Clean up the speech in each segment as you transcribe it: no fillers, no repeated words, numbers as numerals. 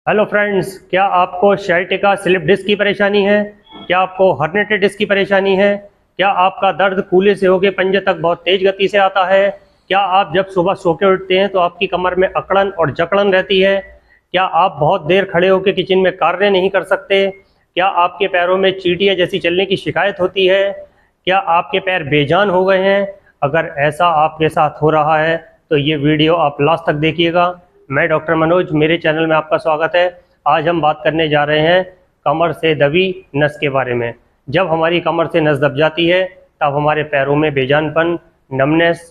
Hello friends, क्या आपको sciatica slip disc की परेशानी है? क्या आपको हर्निएटेड डिस्क की परेशानी है? क्या आपका दर्द कूल्हे से होकर पंजे तक बहुत तेज गति से आता है? क्या आप जब सुबह सो के उठते हैं तो आपकी कमर में अकड़न और जकड़न रहती है? क्या आप बहुत देर खड़े होकर किचन में कार्य नहीं कर सकते? क्या आपके पैरों में चींटियां जैसी चलने की शिकायत होती है? क्या आपके पैर बेजान हो गए हैं? अगर ऐसा आपके साथ हो रहा है तो ये वीडियो आप लास्ट तक देखिएगा। मैं डॉक्टर मनोज, मेरे चैनल में आपका स्वागत है। आज हम बात करने जा रहे हैं कमर से दबी नस के बारे में। जब हमारी कमर से नस दब जाती है तब हमारे पैरों में बेजानपन, नमनेस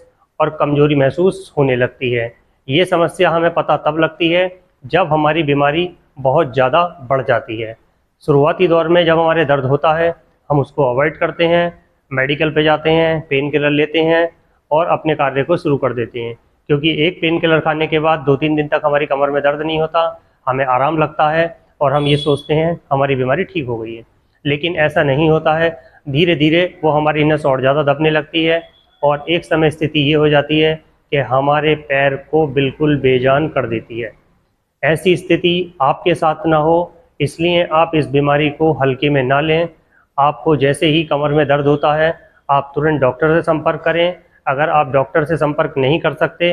और कमजोरी महसूस होने लगती है। ये समस्या हमें पता तब लगती है जब हमारी बीमारी बहुत ज़्यादा बढ़ जाती है। शुरुआती दौर में जब हमारे दर्द होता है हम उसको अवॉइड करते हैं, मेडिकल पे जाते हैं, पेन किलर लेते हैं और अपने कार्य को शुरू कर देते हैं, क्योंकि एक पेन किलर खाने के बाद 2-3 दिन तक हमारी कमर में दर्द नहीं होता, हमें आराम लगता है और हम ये सोचते हैं हमारी बीमारी ठीक हो गई है। लेकिन ऐसा नहीं होता है। धीरे धीरे वो हमारी नस और ज़्यादा दबने लगती है और एक समय स्थिति ये हो जाती है कि हमारे पैर को बिल्कुल बेजान कर देती है। ऐसी स्थिति आपके साथ ना हो, इसलिए आप इस बीमारी को हल्के में ना लें। आपको जैसे ही कमर में दर्द होता है आप तुरंत डॉक्टर से संपर्क करें। अगर आप डॉक्टर से संपर्क नहीं कर सकते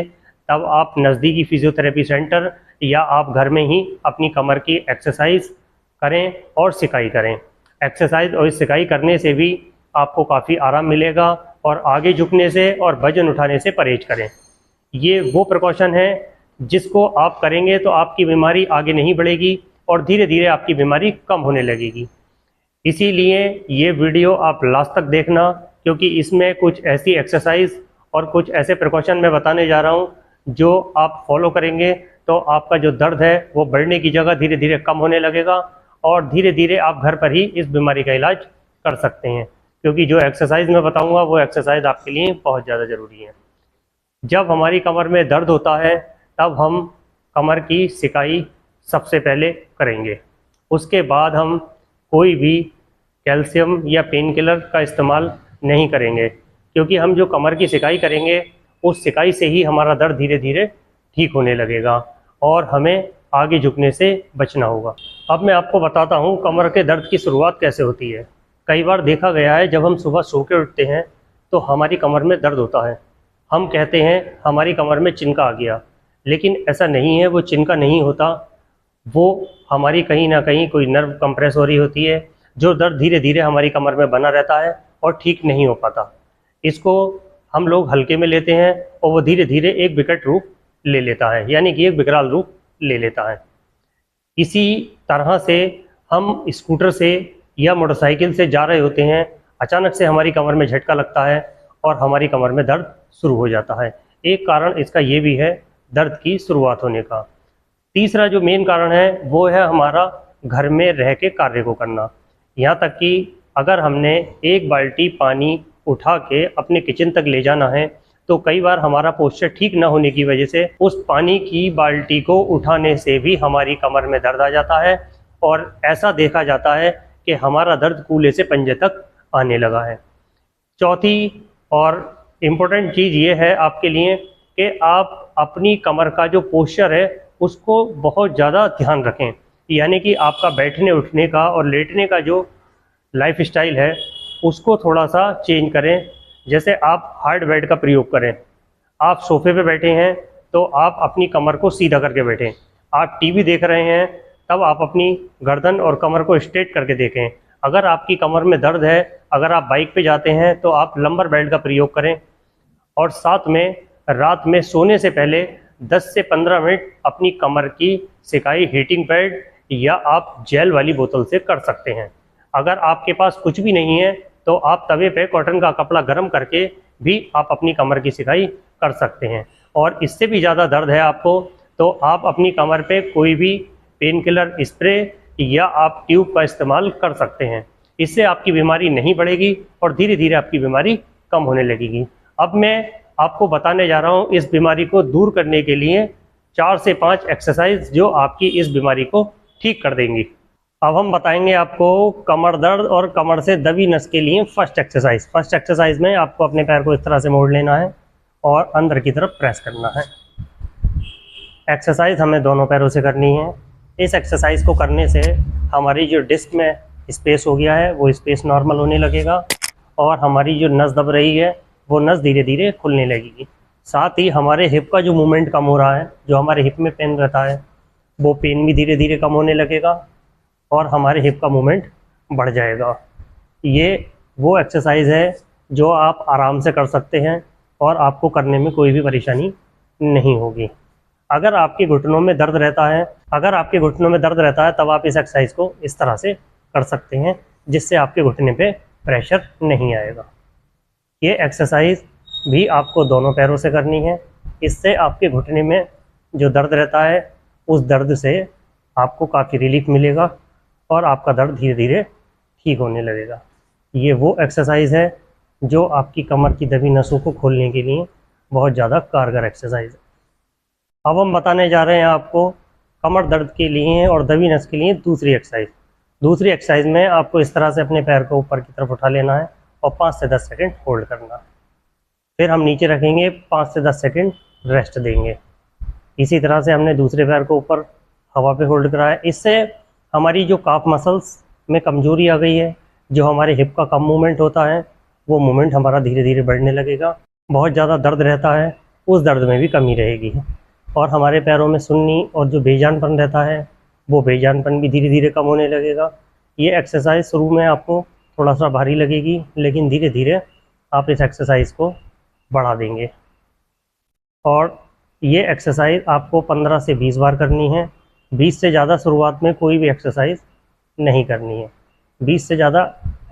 तब आप नज़दीकी फिजियोथेरेपी सेंटर या आप घर में ही अपनी कमर की एक्सरसाइज करें और सिकाई करें। एक्सरसाइज और सिकाई करने से भी आपको काफ़ी आराम मिलेगा और आगे झुकने से और वजन उठाने से परहेज करें। ये वो प्रिकॉशन है जिसको आप करेंगे तो आपकी बीमारी आगे नहीं बढ़ेगी और धीरे धीरे आपकी बीमारी कम होने लगेगी। इसीलिए ये वीडियो आप लास्ट तक देखना, क्योंकि इसमें कुछ ऐसी एक्सरसाइज और कुछ ऐसे प्रिकॉशन मैं बताने जा रहा हूँ जो आप फॉलो करेंगे तो आपका जो दर्द है वो बढ़ने की जगह धीरे धीरे कम होने लगेगा और धीरे धीरे आप घर पर ही इस बीमारी का इलाज कर सकते हैं। क्योंकि जो एक्सरसाइज मैं बताऊँगा वो एक्सरसाइज आपके लिए बहुत ज़्यादा ज़रूरी है। जब हमारी कमर में दर्द होता है तब हम कमर की सिकाई सबसे पहले करेंगे। उसके बाद हम कोई भी कैल्शियम या पेन किलर का इस्तेमाल नहीं करेंगे, क्योंकि हम जो कमर की सिकाई करेंगे उस सिकाई से ही हमारा दर्द धीरे धीरे ठीक होने लगेगा और हमें आगे झुकने से बचना होगा। अब मैं आपको बताता हूँ कमर के दर्द की शुरुआत कैसे होती है। कई बार देखा गया है जब हम सुबह सो के उठते हैं तो हमारी कमर में दर्द होता है। हम कहते हैं हमारी कमर में चिनका आ गया, लेकिन ऐसा नहीं है। वो चिनका नहीं होता, वो हमारी कहीं ना कहीं कोई नर्व कंप्रेस हो रही होती है। जो दर्द धीरे धीरे हमारी कमर में बना रहता है और ठीक नहीं हो पाता। इसको हम लोग हल्के में लेते हैं और वो धीरे धीरे एक विकट रूप ले लेता है, यानी कि एक विकराल रूप ले लेता है। इसी तरह से हम स्कूटर से या मोटरसाइकिल से जा रहे होते हैं, अचानक से हमारी कमर में झटका लगता है और हमारी कमर में दर्द शुरू हो जाता है। एक कारण इसका ये भी है दर्द की शुरुआत होने का। तीसरा जो मेन कारण है वो है हमारा घर में रह के कार्य को करना। यहाँ तक कि अगर हमने एक बाल्टी पानी उठा के अपने किचन तक ले जाना है तो कई बार हमारा पोस्चर ठीक ना होने की वजह से उस पानी की बाल्टी को उठाने से भी हमारी कमर में दर्द आ जाता है और ऐसा देखा जाता है कि हमारा दर्द कूल्हे से पंजे तक आने लगा है। चौथी और इम्पोर्टेंट चीज़ ये है आपके लिए कि आप अपनी कमर का जो पोस्चर है उसको बहुत ज़्यादा ध्यान रखें, यानी कि आपका बैठने उठने का और लेटने का जो लाइफ स्टाइल है उसको थोड़ा सा चेंज करें। जैसे आप हार्ड बेड का प्रयोग करें। आप सोफे पे बैठे हैं तो आप अपनी कमर को सीधा करके बैठें। आप टीवी देख रहे हैं तब आप अपनी गर्दन और कमर को स्ट्रेट करके देखें। अगर आपकी कमर में दर्द है, अगर आप बाइक पे जाते हैं तो आप लंबर बेल्ट का प्रयोग करें। और साथ में रात में सोने से पहले 10 से 15 मिनट अपनी कमर की सिकाई हीटिंग पैड या आप जेल वाली बोतल से कर सकते हैं। अगर आपके पास कुछ भी नहीं है तो आप तवे पे कॉटन का कपड़ा गर्म करके भी आप अपनी कमर की सिकाई कर सकते हैं। और इससे भी ज़्यादा दर्द है आपको तो आप अपनी कमर पे कोई भी पेन किलर स्प्रे या आप ट्यूब का इस्तेमाल कर सकते हैं। इससे आपकी बीमारी नहीं बढ़ेगी और धीरे धीरे आपकी बीमारी कम होने लगेगी। अब मैं आपको बताने जा रहा हूँ इस बीमारी को दूर करने के लिए 4 से 5 एक्सरसाइज जो आपकी इस बीमारी को ठीक कर देंगी। अब हम बताएंगे आपको कमर दर्द और कमर से दबी नस के लिए फर्स्ट एक्सरसाइज। फर्स्ट एक्सरसाइज में आपको अपने पैर को इस तरह से मोड़ लेना है और अंदर की तरफ प्रेस करना है। एक्सरसाइज हमें दोनों पैरों से करनी है। इस एक्सरसाइज को करने से हमारी जो डिस्क में स्पेस हो गया है वो स्पेस नॉर्मल होने लगेगा और हमारी जो नस दब रही है वो नस धीरे धीरे खुलने लगेगी। साथ ही हमारे हिप का जो मूवमेंट कम हो रहा है, जो हमारे हिप में पेन रहता है, वो पेन भी धीरे धीरे कम होने लगेगा और हमारे हिप का मूवमेंट बढ़ जाएगा। ये वो एक्सरसाइज है जो आप आराम से कर सकते हैं और आपको करने में कोई भी परेशानी नहीं होगी। अगर आपके घुटनों में दर्द रहता है तब आप इस एक्सरसाइज को इस तरह से कर सकते हैं जिससे आपके घुटने पे प्रेशर नहीं आएगा। ये एक्सरसाइज भी आपको दोनों पैरों से करनी है। इससे आपके घुटने में जो दर्द रहता है उस दर्द से आपको काफ़ी रिलीफ मिलेगा और आपका दर्द धीरे धीरे ठीक होने लगेगा। ये वो एक्सरसाइज है जो आपकी कमर की दबी नसों को खोलने के लिए बहुत ज़्यादा कारगर एक्सरसाइज है। अब हम बताने जा रहे हैं आपको कमर दर्द के लिए और दबी नस के लिए दूसरी एक्सरसाइज में आपको इस तरह से अपने पैर को ऊपर की तरफ उठा लेना है और 5 से 10 सेकंड होल्ड करना है। फिर हम नीचे रखेंगे, 5 से 10 सेकंड रेस्ट देंगे। इसी तरह से हमने दूसरे पैर को ऊपर हवा पे होल्ड करा है। इससे हमारी जो काफ मसल्स में कमजोरी आ गई है, जो हमारे हिप का कम मूवमेंट होता है, वो मूवमेंट हमारा धीरे धीरे बढ़ने लगेगा। बहुत ज़्यादा दर्द रहता है, उस दर्द में भी कमी रहेगी और हमारे पैरों में सुन्नी और जो बेजानपन रहता है वो बेजानपन भी धीरे धीरे कम होने लगेगा। ये एक्सरसाइज शुरू में आपको थोड़ा सा भारी लगेगी, लेकिन धीरे धीरे आप इस एक्सरसाइज को बढ़ा देंगे। और ये एक्सरसाइज आपको 15 से 20 बार करनी है। 20 से ज़्यादा शुरुआत में कोई भी एक्सरसाइज नहीं करनी है। 20 से ज़्यादा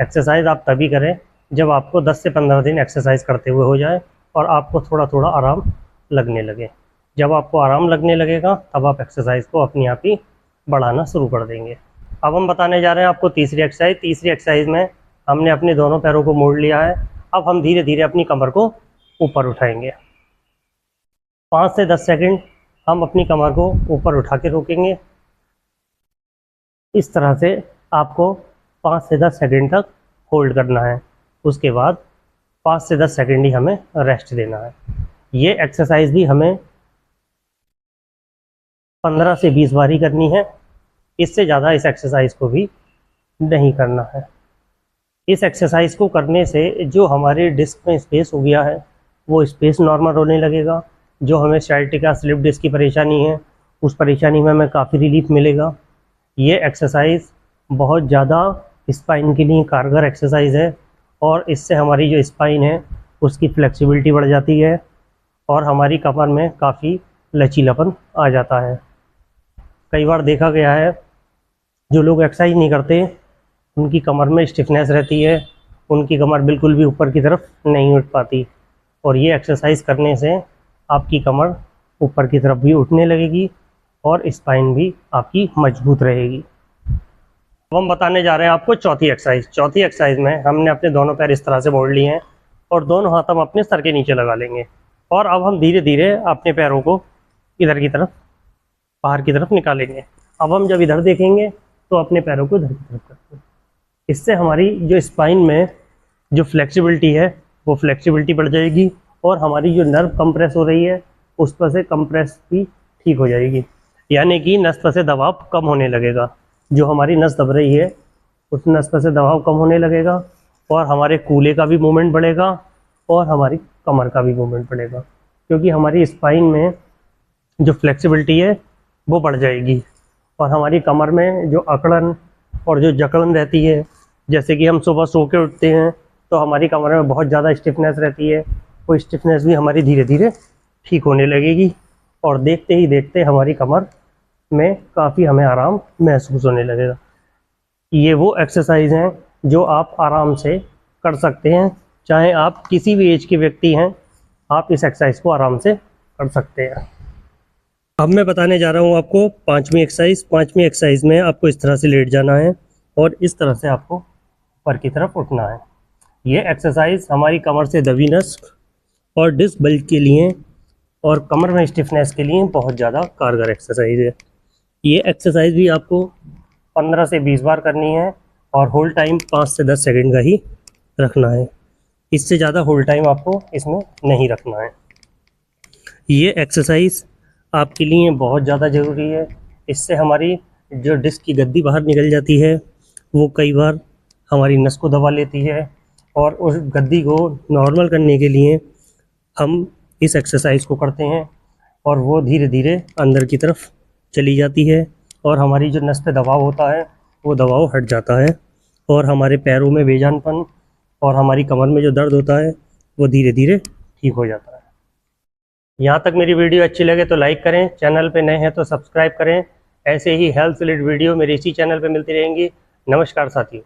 एक्सरसाइज आप तभी करें जब आपको 10 से 15 दिन एक्सरसाइज करते हुए हो जाए और आपको थोड़ा थोड़ा आराम लगने लगे। जब आपको आराम लगने लगेगा तब आप एक्सरसाइज को अपने आप ही बढ़ाना शुरू कर देंगे। अब हम बताने जा रहे हैं आपको तीसरी एक्सरसाइज में हमने अपने दोनों पैरों को मोड़ लिया है। अब हम धीरे धीरे अपनी कमर को ऊपर उठाएंगे। 5 से 10 सेकंड हम अपनी कमर को ऊपर उठा के रोकेंगे। इस तरह से आपको 5 से 10 सेकंड तक होल्ड करना है। उसके बाद 5 से 10 सेकंड ही हमें रेस्ट देना है। ये एक्सरसाइज भी हमें 15 से 20 बार ही करनी है। इससे ज़्यादा इस एक्सरसाइज को भी नहीं करना है। इस एक्सरसाइज को करने से जो हमारे डिस्क में स्पेस हो गया है वो स्पेस नॉर्मल होने लगेगा। जो हमें साइटिका स्लिप डिस्क की परेशानी है उस परेशानी में हमें काफ़ी रिलीफ मिलेगा। ये एक्सरसाइज बहुत ज़्यादा स्पाइन के लिए कारगर एक्सरसाइज है और इससे हमारी जो स्पाइन है उसकी फ्लेक्सिबिलिटी बढ़ जाती है और हमारी कमर में काफ़ी लचीलापन आ जाता है। कई बार देखा गया है जो लोग एक्सरसाइज नहीं करते उनकी कमर में स्टिफनेस रहती है, उनकी कमर बिल्कुल भी ऊपर की तरफ नहीं उठ पाती और ये एक्सरसाइज करने से आपकी कमर ऊपर की तरफ भी उठने लगेगी और स्पाइन भी आपकी मजबूत रहेगी। अब हम बताने जा रहे हैं आपको चौथी एक्सरसाइज में हमने अपने दोनों पैर इस तरह से मोड़ लिए हैं और दोनों हाथ हम अपने सर के नीचे लगा लेंगे और अब हम धीरे धीरे अपने पैरों को इधर की तरफ बाहर की तरफ निकालेंगे। अब हम जब इधर देखेंगे तो अपने पैरों को इधर की तरफ करते हैं। इससे हमारी जो स्पाइन में जो फ्लेक्सिबिलिटी है वो फ्लेक्सिबिलिटी बढ़ जाएगी और हमारी जो नर्व कंप्रेस हो रही है उस पर से कंप्रेस भी ठीक हो जाएगी, यानी कि नस पर से दबाव कम होने लगेगा। जो हमारी नस दब रही है उस नस पर से दबाव कम होने लगेगा और हमारे कूल्हे का भी मूवमेंट बढ़ेगा और हमारी कमर का भी मूवमेंट बढ़ेगा, क्योंकि हमारी स्पाइन में जो फ्लेक्सिबिलिटी है वो बढ़ जाएगी और हमारी कमर में जो अकड़न और जो जकड़न रहती है, जैसे कि हम सुबह सो के उठते हैं तो हमारी कमर में बहुत ज़्यादा स्टिफनेस रहती है, वो स्टिफनेस भी हमारी धीरे धीरे ठीक होने लगेगी और देखते ही देखते हमारी कमर में काफ़ी हमें आराम महसूस होने लगेगा। ये वो एक्सरसाइज हैं जो आप आराम से कर सकते हैं, चाहे आप किसी भी एज के व्यक्ति हैं, आप इस एक्सरसाइज को आराम से कर सकते हैं। अब मैं बताने जा रहा हूँ आपको पांचवी एक्सरसाइज में आपको इस तरह से लेट जाना है और इस तरह से आपको ऊपर की तरफ उठना है। ये एक्सरसाइज हमारी कमर से दबी नस और डिस्क बल्ज के लिए और कमर में स्टिफनेस के लिए बहुत ज़्यादा कारगर एक्सरसाइज है। ये एक्सरसाइज भी आपको 15 से 20 बार करनी है और होल्ड टाइम 5 से 10 सेकंड का ही रखना है। इससे ज़्यादा होल्ड टाइम आपको इसमें नहीं रखना है। ये एक्सरसाइज आपके लिए बहुत ज़्यादा ज़रूरी है। इससे हमारी जो डिस्क की गद्दी बाहर निकल जाती है वो कई बार हमारी नस को दबा लेती है, और उस गद्दी को नॉर्मल करने के लिए हम इस एक्सरसाइज को करते हैं और वो धीरे धीरे अंदर की तरफ चली जाती है और हमारी जो नस पे दबाव होता है वो दबाव हट जाता है और हमारे पैरों में बेजानपन और हमारी कमर में जो दर्द होता है वो धीरे धीरे ठीक हो जाता है। यहाँ तक मेरी वीडियो अच्छी लगे तो लाइक करें, चैनल पे नए हैं तो सब्सक्राइब करें। ऐसे ही हेल्थ रिलेटेड वीडियो मेरे इसी चैनल पे मिलती रहेंगी। नमस्कार साथियों।